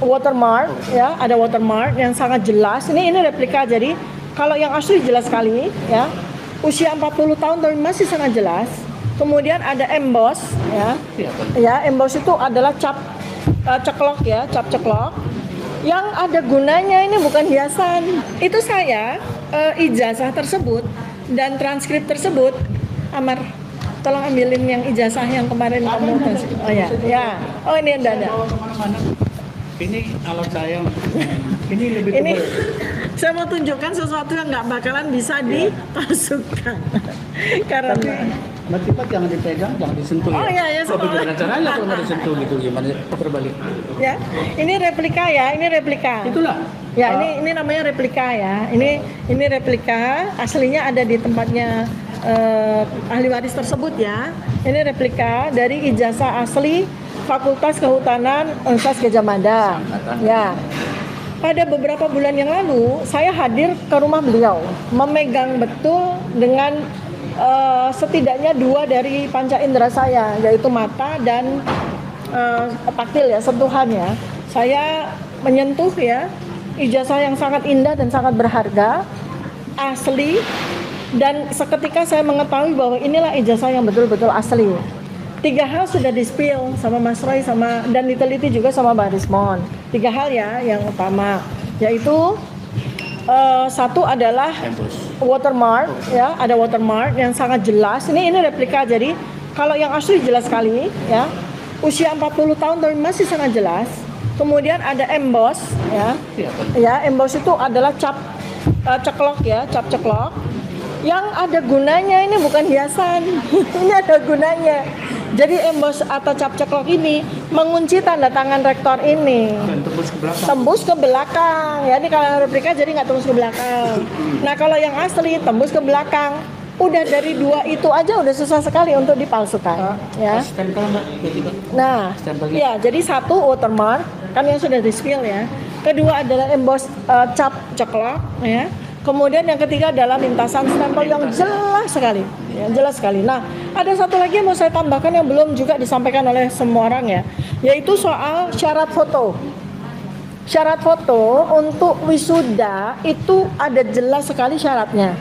watermark ya, ada watermark yang sangat jelas. Ini replika, jadi kalau yang asli jelas sekali ya. Usia 40 tahun tapi masih sangat jelas. Kemudian ada emboss ya. Ya, emboss itu adalah cap ceklok ya, cap ceklok. Yang ada gunanya, ini bukan hiasan. Itu saya ijazah tersebut dan transkrip tersebut. Amar, tolong ambilin yang ijazah yang kemarin kamu tes. Oh ya, ya. Oh ini ada. Ini alat saya. Ini lebih Ini tebal. saya mau tunjukkan sesuatu yang nggak bakalan bisa dipalsukan. Karena Nanti Pak jangan dipegang, jangan disentuh. Oh iya, Kok bagaimana caranya kalau nggak disentuh gitu, gimana putar balik? ya, ini replika ya, ini replika. Itulah. Ya, ini namanya replika ya. Ini replika, aslinya ada di tempatnya ahli waris tersebut ya. Ini replika dari ijazah asli Fakultas Kehutanan Universitas Gadjah Mada. Ya. Pada beberapa bulan yang lalu, saya hadir ke rumah beliau, memegang betul dengan setidaknya 2 dari panca indera saya, yaitu mata dan taktil ya, sentuhan ya. Saya menyentuh ya, ijazah yang sangat indah dan sangat berharga, asli, dan seketika saya mengetahui bahwa inilah ijazah yang betul-betul asli. 3 hal sudah di-spill sama Mas Roy dan diteliti juga sama Mbak Rismon. 3 hal ya yang utama, yaitu satu adalah watermark ya, ada watermark yang sangat jelas. Ini replika, jadi kalau yang asli jelas sekali ya. Usia 40 tahun tapi masih sangat jelas. Kemudian ada emboss ya. Ya, emboss itu adalah cap ceklok ya, cap ceklok. Yang ada gunanya, ini bukan hiasan. Ini ada gunanya. Jadi emboss atau cap ceklok ini mengunci tanda tangan rektor ini. Dan tembus ke belakang. Tembus ke belakang. Ya, ini kalau replika jadi nggak tembus ke belakang. Nah, kalau yang asli tembus ke belakang. Udah dari 2 itu aja udah susah sekali untuk dipalsukan. Ya. Stempel Mbak. Nah, Stempelnya. ya, jadi 1 watermark kan yang sudah di-spill ya. Kedua adalah emboss cap ceklok ya. Kemudian yang ketiga adalah lintasan stempel yang jelas sekali, ya, jelas sekali. Nah, ada satu lagi yang mau saya tambahkan yang belum juga disampaikan oleh semua orang ya, yaitu soal syarat foto. Syarat foto untuk wisuda itu ada jelas sekali syaratnya.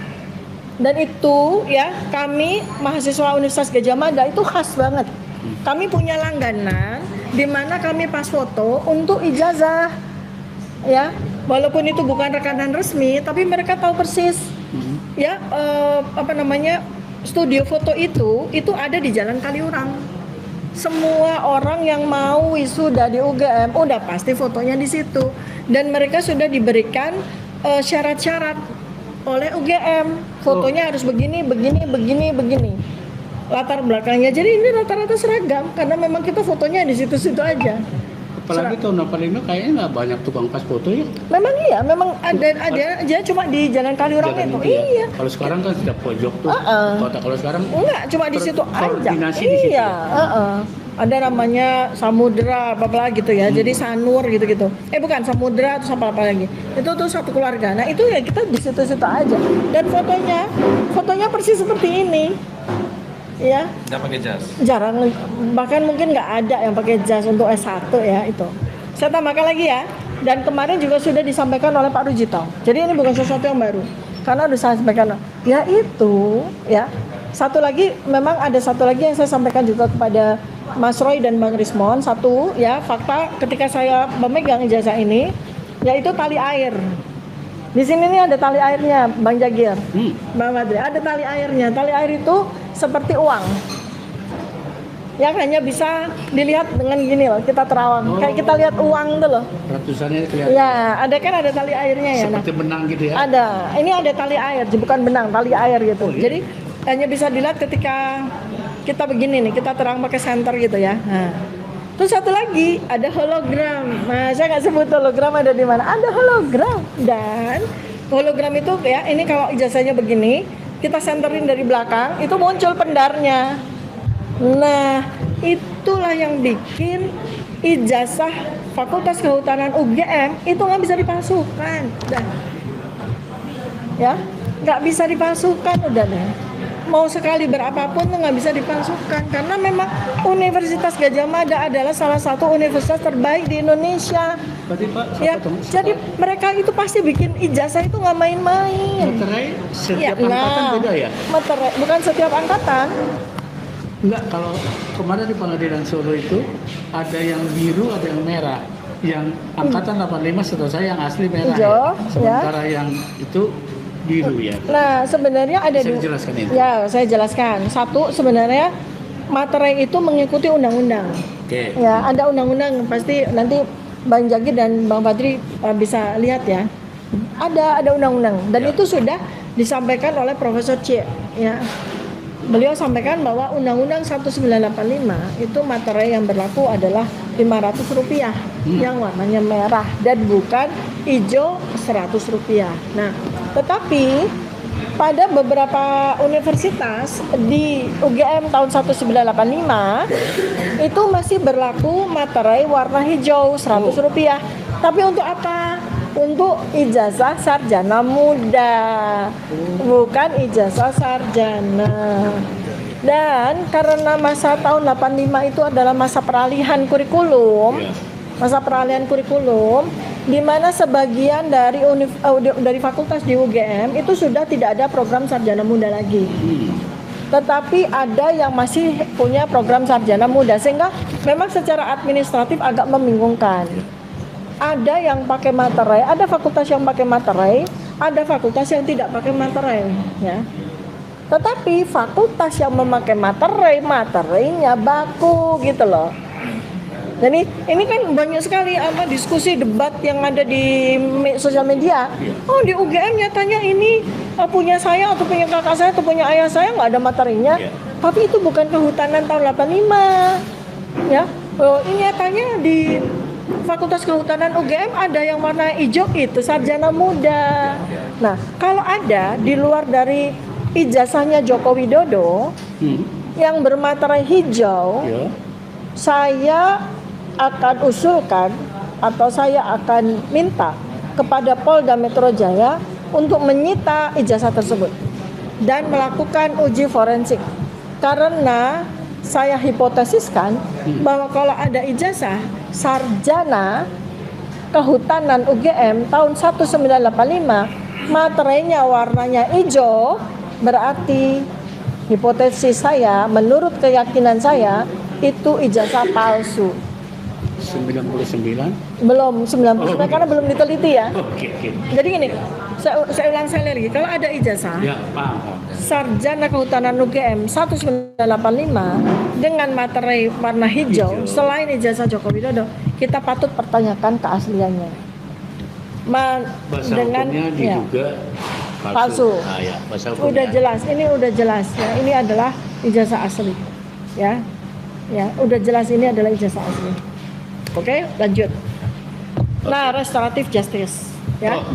Dan itu ya, kami mahasiswa Universitas Gadjah Mada itu khas banget. Kami punya langganan di mana kami pas foto untuk ijazah. Ya, walaupun itu bukan rekanan resmi, tapi mereka tahu persis. Ya, studio foto itu ada di Jalan Kaliurang. Semua orang yang mau wisuda di UGM udah pasti fotonya di situ. Dan mereka sudah diberikan syarat-syarat oleh UGM. Fotonya harus begini. Latar belakangnya. Jadi ini rata-rata seragam karena memang kita fotonya di situ-situ aja. Apalagi tahun 45 kayaknya nggak banyak tukang pas foto ya. Memang iya, memang ada aja cuma di Jalan Kaliurang itu. Ya. Iya. Kalau sekarang kan sudah pojok tuh. Kalau sekarang enggak, cuma di situ aja. Koordinasi di situ. Iya, ada namanya Samudra apa gitu ya. Jadi Sanur gitu-gitu. Bukan Samudra atau apa lagi. Itu tuh satu keluarga. Nah, itu ya kita di situ-situ aja. Dan fotonya persis seperti ini. Ya. Nggak pakai jas? Jarang, bahkan mungkin nggak ada yang pakai jas untuk S1 ya itu. Saya tambahkan lagi ya. Dan kemarin juga sudah disampaikan oleh Pak Rujito. Jadi ini bukan sesuatu yang baru. Karena sudah saya sampaikan. Ya itu ya. Memang ada satu lagi yang saya sampaikan juga kepada Mas Roy dan Bang Rismon. Satu ya, fakta ketika saya memegang ijazah ini, yaitu tali air. Di sini nih ada tali airnya, Bang Jagir, Bang Madri, ada tali airnya. Tali air itu seperti uang, yang hanya bisa dilihat dengan gini loh, kita terawang, kayak kita lihat uang tuh loh. Ratusannya kelihatan. Ya, ada tali airnya ya. Seperti benang gitu ya. Ada, ini ada tali air, bukan benang, tali air gitu. Oh, iya? Jadi hanya bisa dilihat ketika kita begini nih, kita terang pakai senter gitu ya. Nah. Terus satu lagi ada hologram. Nah, saya nggak sebut hologram ada di mana. Ada hologram, dan hologram itu ya, ini kalau ijazahnya begini, kita senterin dari belakang, itu muncul pendarnya. Nah, itulah yang bikin ijazah Fakultas Kehutanan UGM itu nggak bisa dipalsukan. Ya, nggak bisa dipalsukan udah deh. Mau sekali berapapun tuh nggak bisa dipalsukan, karena memang Universitas Gadjah Mada adalah salah satu universitas terbaik di Indonesia. Berarti Pak, Ya, jadi mereka itu pasti bikin ijazah itu nggak main-main. materai setiap Ya, angkatan beda ya? materai bukan setiap angkatan. Enggak, kalau kemarin di pengadilan Solo itu ada yang biru, ada yang merah. Yang angkatan 85 setahu saya yang asli merah Hijau, ya. Sementara yang itu biru ya. Nah, sebenarnya ada Bisa dijelaskan itu? Ya, saya jelaskan. Satu, sebenarnya materai itu mengikuti undang-undang. Oke. Ya, ada undang-undang, pasti nanti Bang Jagi dan Bang Fadri bisa lihat ya. Ada undang-undang dan Ya. itu sudah disampaikan oleh Profesor C. Ya. Beliau sampaikan bahwa Undang-Undang 1985 itu materai yang berlaku adalah Rp500 yang warnanya merah dan bukan hijau Rp100. Nah, tetapi pada beberapa universitas di UGM tahun 1985 itu masih berlaku materai warna hijau Rp100. Tapi untuk apa? Untuk ijazah sarjana muda, bukan ijazah sarjana. Dan karena masa tahun 85 itu adalah masa peralihan kurikulum, masa peralihan kurikulum, di mana sebagian dari fakultas di UGM itu sudah tidak ada program sarjana muda lagi. Tetapi ada yang masih punya program sarjana muda, sehingga memang secara administratif agak membingungkan. Ada yang pakai materai, ada fakultas yang pakai materai, ada fakultas yang tidak pakai materai, ya. Tetapi fakultas yang memakai materai, materainya baku gitu loh. Jadi ini kan banyak sekali diskusi debat yang ada di sosial media. Oh, di UGM nyatanya ini punya saya atau punya kakak saya atau punya ayah saya nggak ada materinya. Tapi itu bukan kehutanan tahun 85. Ya. Oh, ini nyatanya di Fakultas Kehutanan UGM ada yang warna hijau, itu sarjana muda. Nah, kalau ada di luar dari ijazahnya Joko Widodo yang bermaterai hijau, saya akan usulkan atau saya akan minta kepada Polda Metro Jaya untuk menyita ijazah tersebut dan melakukan uji forensik. Karena saya hipotesiskan bahwa kalau ada ijazah sarjana Kehutanan UGM tahun 1985 materainya warnanya hijau, berarti hipotesis saya, menurut keyakinan saya, itu ijazah palsu. 99? Belum 99 karena belum diteliti ya. Oke. Jadi gini, saya ulang sekali lagi, kalau ada ijazah Ya, paham. sarjana Kehutanan UGM 1985 dengan materai warna hijau selain ijazah Joko Widodo, kita patut pertanyakan keasliannya. Bahasa Dengan hukumnya diduga palsu. Ah, ya, bahasa Udah hukumnya. jelas, ini udah jelas ya. Ini adalah ijazah asli. Ya. Ya, udah jelas ini adalah ijazah asli. Oke, lanjut. Nah, restoratif justice ya. Oh.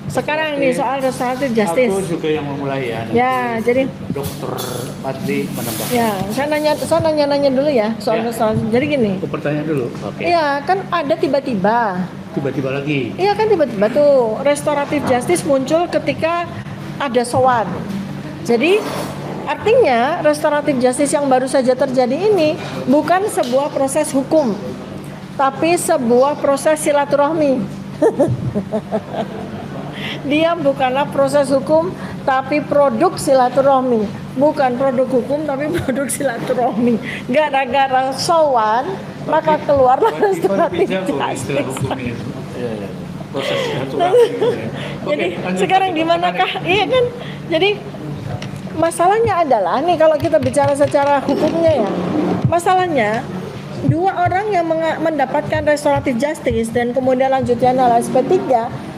Sekarang nih soal restoratif justice. Aku juga yang memulai ya. Ya, jadi Dokter Fadli menambah. ya, saya nanya dulu ya soal Ya. restoratif. Jadi gini. Aku bertanya dulu. Oke. Iya, kan ada tiba-tiba. Tiba-tiba lagi. Iya kan tiba-tiba tuh restoratif justice muncul ketika ada sowan. Jadi artinya restoratif justice yang baru saja terjadi ini bukan sebuah proses hukum, tapi sebuah proses silaturahmi. Dia bukanlah proses hukum, tapi produk silaturahmi. Bukan produk hukum, tapi produk silaturahmi. Gara-gara sowan, maka keluarlah restoratif justice. Iya. Proses silaturahmi. Jadi lanjut, sekarang lanjut. di manakah? Iya kan? Jadi masalahnya adalah nih kalau kita bicara secara hukumnya ya. Masalahnya dua orang yang mendapatkan restoratif justice dan kemudian lanjutnya adalah SP3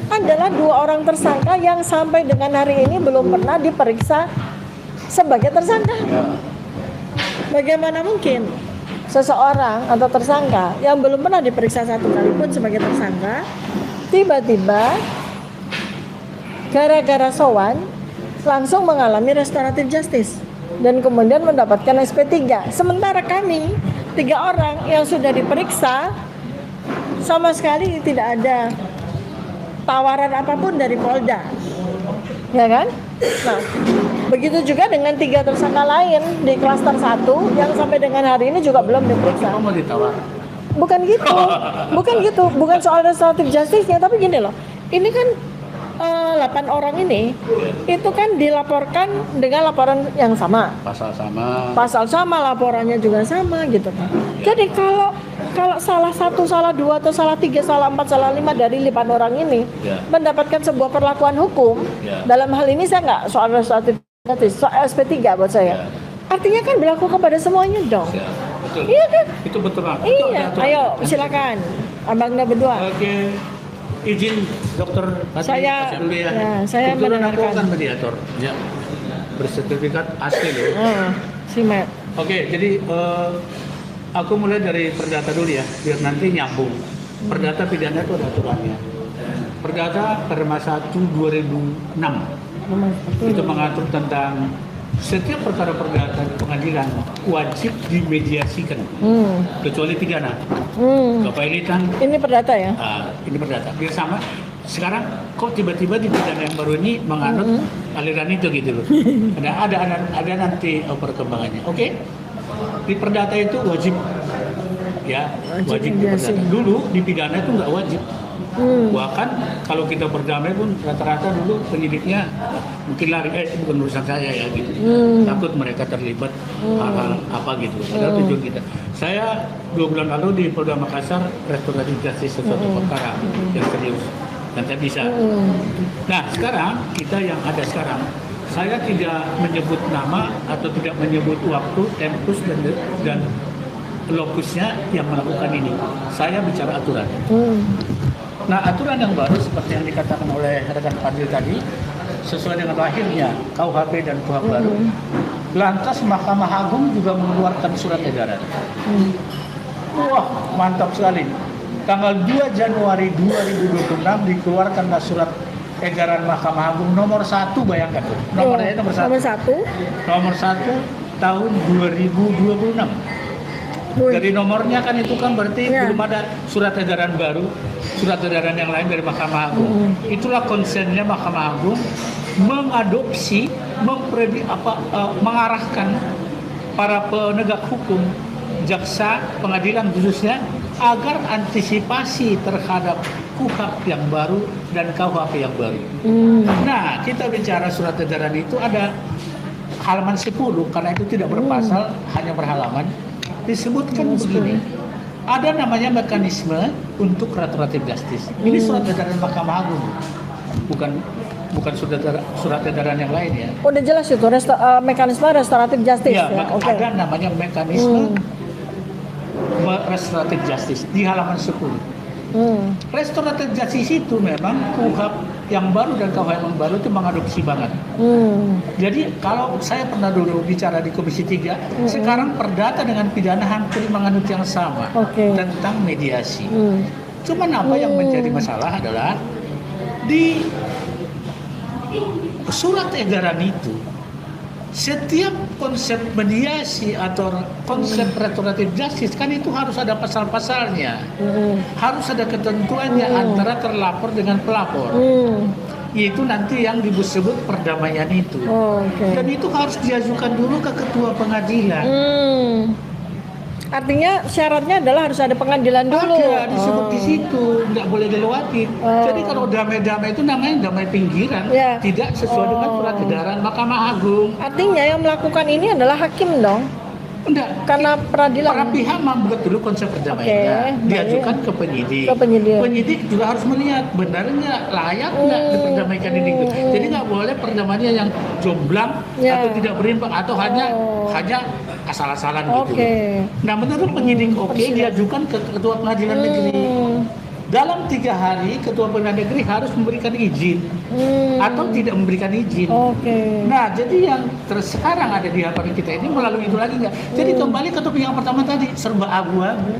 adalah dua orang tersangka yang sampai dengan hari ini belum pernah diperiksa sebagai tersangka. Bagaimana mungkin seseorang atau tersangka yang belum pernah diperiksa satu kali pun sebagai tersangka tiba-tiba gara-gara sowan langsung mengalami restoratif justice dan kemudian mendapatkan SP3. Sementara kami 3 orang yang sudah diperiksa sama sekali tidak ada tawaran apapun dari Polda, ya kan? Nah, begitu juga dengan 3 tersangka lain di klaster 1 yang sampai dengan hari ini juga belum diperiksa. Kamu mau ditawar? bukan gitu, bukan soal restoratif justice-nya, tapi gini loh, ini kan 8 orang ini itu kan dilaporkan dengan laporan yang sama, pasal sama, laporannya juga sama gitu kan. Jadi kalau salah 1, salah 2, atau salah 3, salah 4, salah 5 dari 5 orang ini mendapatkan sebuah perlakuan hukum, dalam hal ini saya nggak soal restoratif justice, soal SP3 buat saya. Artinya kan berlaku kepada semuanya dong. Betul. Iya kan? Itu betul. Iya. Ayo silakan, abangnya berdua. Oke. Izin dokter Saya dulu ya. Saya kebetulan aku mendengarkan. kan mediator. Ya. Bersertifikat asli loh. Simak. Oke, jadi aku mulai dari perdata dulu ya, biar nanti nyambung. Perdata pidana itu ada aturannya. Perdata Perma 1 2006 itu mengatur tentang setiap perkara perdata di pengadilan wajib dimediasikan, kecuali pidana. Kepailitan. Ini perdata ya? Ini perdata. Biar sama. Sekarang kok tiba-tiba di pidana yang baru ini menganut aliran itu gitu loh. Ada nanti perkembangannya. Oke. Di perdata itu wajib, ya wajib di perdata. Dulu di pidana itu nggak wajib. Bahkan kalau kita berdamai pun rata-rata dulu penyidiknya mungkin lari, bukan urusan saya ya gitu. Takut mereka terlibat hal-hal apa gitu. Padahal tujuan kita. Saya 2 bulan lalu di Polda Makassar restoratif justice sesuatu perkara yang serius dan saya bisa. Nah sekarang kita yang ada sekarang, saya tidak menyebut nama atau tidak menyebut waktu, tempus dan lokusnya yang melakukan ini. Saya bicara aturan. Nah, aturan yang baru seperti yang dikatakan oleh rekan Fadil tadi, sesuai dengan lahirnya KUHP dan KUHP baru, lantas Mahkamah Agung juga mengeluarkan surat edaran. Wah, mantap sekali. Tanggal 2 Januari 2026 dikeluarkanlah surat edaran Mahkamah Agung nomor 1, bayangkan tuh. Nomornya nomor 1. Nomor 1 tahun 2026. Dari nomornya kan itu kan berarti belum ada surat edaran baru, surat edaran yang lain dari Mahkamah Agung. Itulah konsennya Mahkamah Agung mengadopsi, mengarahkan para penegak hukum, jaksa, pengadilan khususnya agar antisipasi terhadap KUHP yang baru dan KUHP yang baru. Nah, kita bicara surat edaran itu ada halaman 10 karena itu tidak berpasal, hanya berhalaman. Disebutkan begini, ada namanya mekanisme untuk restoratif justice. Ini surat edaran Mahkamah Agung, bukan surat edaran yang lain ya. Udah jelas itu mekanisme restoratif justice ya. Ada namanya mekanisme restoratif justice di halaman 10. Restoratif justice itu memang KUHP yang baru dan KUHP yang baru itu mengadopsi banget. Jadi kalau saya pernah dulu bicara di Komisi 3, sekarang perdata dengan pidana hampir menganut yang sama tentang mediasi. Cuman apa yang menjadi masalah adalah di surat edaran itu setiap konsep mediasi atau konsep restoratif justice kan itu harus ada pasal-pasalnya, harus ada ketentuannya antara terlapor dengan pelapor, yaitu nanti yang disebut perdamaian itu. Dan itu harus diajukan dulu ke ketua pengadilan. Artinya syaratnya adalah harus ada pengadilan dulu. Ada disebut di situ, nggak boleh dilewatin. Jadi kalau damai-damai itu namanya damai pinggiran, tidak sesuai dengan surat edaran Mahkamah Agung. Artinya yang melakukan ini adalah hakim dong? Enggak. Karena peradilan. Para pihak membuat dulu konsep perdamaian, diajukan ke penyidik. Penyidik juga harus melihat benarnya layak nggak diperdamaikan ini. Jadi nggak boleh perdamaiannya yang jomblang atau tidak berimbang atau hanya asal-asalan gitu. Nah menurut penyidik diajukan ke ketua pengadilan negeri. Dalam 3 hari ketua pengadilan negeri harus memberikan izin atau tidak memberikan izin. Nah jadi yang sekarang ada di hadapan kita ini melalui itu lagi nggak. Jadi kembali ke topik yang pertama tadi, serba abu-abu.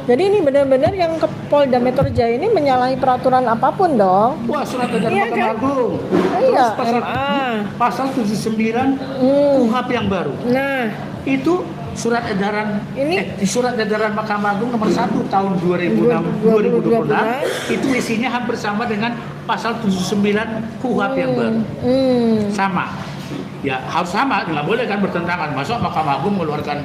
Jadi ini benar-benar yang ke Polda Metro Jaya ini menyalahi peraturan apapun dong. Wah, surat edaran Mahkamah Agung. Terus pasal 79 KUHP yang baru. Nah, itu surat edaran Mahkamah Agung nomor 1 tahun 2026 itu isinya hampir sama dengan pasal 79 KUHP yang baru. Sama. Ya, harus sama, nggak boleh kan bertentangan. Masuk Mahkamah Agung mengeluarkan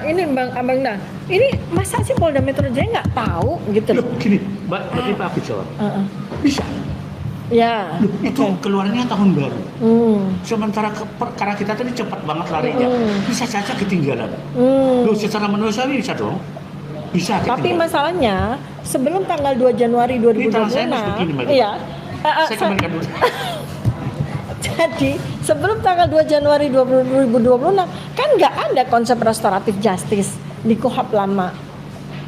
ini Abang Dah, ini masa sih Polda Metro Jaya nggak tahu gitu Loh, loh? gini, Mbak, tadi Pak Bicara. Bisa. Ya. Loh, itu keluarnya tahun baru. Hmm. Sementara karena kita tadi cepat banget larinya, bisa saja ketinggalan. Hmm. Loh, secara manusiawi bisa dong. Bisa Tapi ketinggalan. masalahnya sebelum tanggal 2 Januari Ini tangan saya 2026, harus begini, Mbak. iya. Saya kembalikan dulu. Jadi sebelum tanggal 2 Januari 2026 kan nggak ada konsep restoratif justice di KUHP lama.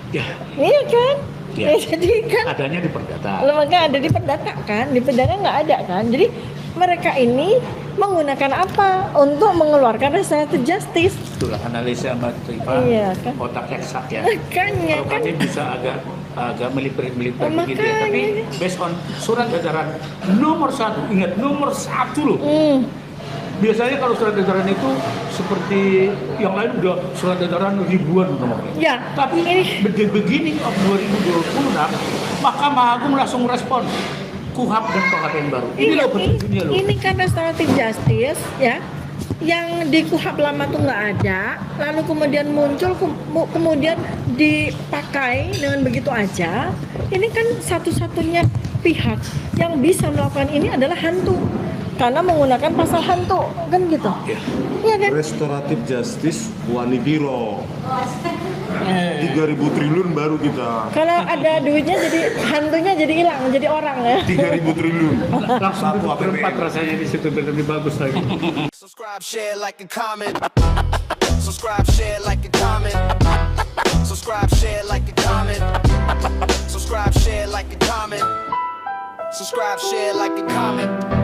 Ya, Iya kan? Ya. Jadi kan adanya di perdata. lembaga ada di perdata kan, di perdana nggak ada kan. Jadi mereka ini menggunakan apa untuk mengeluarkan restoratif justice? Itulah analisa Mbak Tripa. Iya, kan? Otak eksak ya. Makanya Kalau kan. kami bisa agak melipir Oh, begitu ya. Tapi makanya. based on surat edaran nomor 1, ingat nomor 1 loh. Biasanya kalau surat edaran itu seperti yang lain udah surat edaran ribuan nomornya. Ya, Tapi ini the beginning of 2026, Mahkamah Agung langsung respon KUHP dan KUHP yang baru. Ini loh petunjuknya loh. ini kan restoratif justice ya, yang di KUHP lama tuh nggak ada, lalu kemudian muncul kemudian dipakai dengan begitu aja. Ini kan satu-satunya pihak yang bisa melakukan ini adalah hantu karena menggunakan pasal hantu kan gitu. Ya. Iya kan? Restoratif Justice Wani Biro 3.000 triliun baru kita Kalau ada duitnya jadi hantunya jadi hilang, jadi orang ya. 3.000 triliun Langsung Satu APBN. berempat rasanya di situ lebih bagus lagi. Subscribe, share, like, and comment. Subscribe, share, like, and comment. Subscribe, share, like, and comment. Subscribe, share, like, and comment. Subscribe, share, like, and comment.